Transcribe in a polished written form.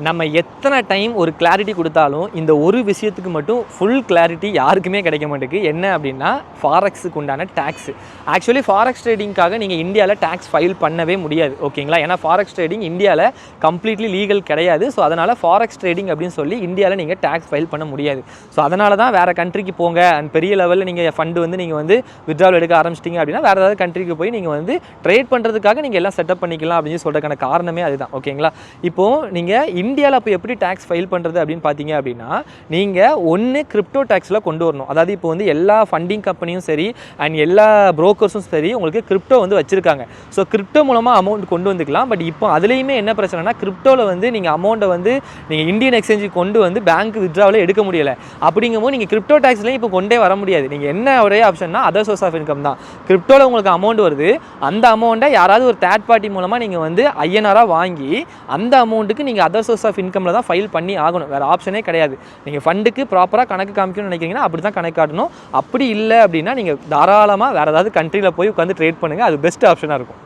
நம்ம எத்தனை டைம் ஒரு கிளாரிட்டி கொடுத்தாலும் இந்த ஒரு விஷயத்துக்கு மட்டும் ஃபுல் கிளாரிட்டி யாருக்குமே கிடைக்க மாட்டேங்குது. என்ன அப்படின்னா ஃபாரெக்ஸுக்கு உண்டான டேக்ஸ். ஆக்சுவலி ஃபாரெக்ஸ் ட்ரேடிங்காக நீங்கள் இந்தியாவில் டேக்ஸ் ஃபைல் பண்ணவே முடியாது, ஓகேங்களா? ஏன்னா ஃபாரெக்ஸ் ட்ரேடிங் இந்தியாவில் கம்ப்ளீட்லி லீகல் கிடையாது. ஸோ அதனால் ஃபாரெக்ஸ் ட்ரேடிங் அப்படின்னு சொல்லி இந்தியாவில் நீங்கள் டேக்ஸ் ஃபைல் பண்ண முடியாது. ஸோ அதனால தான் வேறு கண்ட்ரிக்கு போங்க, அண்ட் பெரிய லெவலில் நீங்கள் ஃபண்டு வந்து நீங்கள் வந்து வித்ட்ராவல் எடுக்க ஆரம்பிச்சிட்டிங்க அப்படின்னா வேறு ஏதாவது கண்ட்ரிக்கு போய் நீங்கள் வந்து ட்ரேட் பண்ணுறதுக்காக நீங்கள் எல்லாம் செட்டப் பண்ணிக்கலாம் அப்படின்னு சொல்கிறதுக்கான காரணமே அதுதான், ஓகேங்களா? இப்போது நீங்கள் இந்தியாவில் இப்போ எப்படி டேக்ஸ் ஃபைல் பண்ணுறது அப்படின்னு பார்த்தீங்க அப்படின்னா, நீங்கள் ஒன்று கிரிப்டோ டேக்ஸில் கொண்டு வரணும். அதாவது இப்போ வந்து எல்லா ஃபண்டிங் கம்பெனியும் சரி அண்ட் எல்லா புரோக்கர்ஸும் சரி உங்களுக்கு கிரிப்டோ வந்து வச்சுருக்காங்க. ஸோ கிரிப்டோ மூலமாக அமௌண்ட் கொண்டு வந்துக்கலாம். பட் இப்போ அதுலேயுமே என்ன பிரச்சனைனா, கிரிப்டோவில் வந்து நீங்கள் அமௌண்ட்டை வந்து நீங்கள் இந்தியன் எக்ஸ்சேஞ்சுக்கு கொண்டு வந்து பேங்க் வித்ட்ராவலே எடுக்க முடியலை. அப்படிங்கும்போது நீங்கள் கிரிப்டோ டேக்ஸ்லேயும் இப்போ கொண்டே வர முடியாது. நீங்கள் என்ன ஒரே ஆப்ஷன்னா அதர் சோர்ஸ் ஆஃப் இன்கம் தான். கிரிப்டோவில் உங்களுக்கு அமௌண்ட் வருது, அந்த அமௌண்ட்டை யாராவது ஒரு தேர்ட் பார்ட்டி மூலமாக நீங்கள் வந்து ஐஎன்ஆராக வாங்கி அந்த அமௌண்ட்டுக்கு நீங்கள் அதர் சோர்ஸ் ஆஃப் இன்கமில் தான் ஃபைல் பண்ணி ஆகணும். வேறு ஆப்ஷனே கிடையாது. நீங்கள் ஃபண்டுக்கு ப்ராப்பராக கணக்கு காமிக்கணும்னு நினைக்கிறீங்கன்னா அப்படி தான் கணக்கு காட்டணும். அப்படி இல்லை அப்படின்னா நீங்கள் தாராளமாக வேறு ஏதாவது கண்ட்ரியில் போய் உட்காந்து ட்ரேட் பண்ணுங்கள். அது பெஸ்ட் ஆப்ஷனாக இருக்கும்.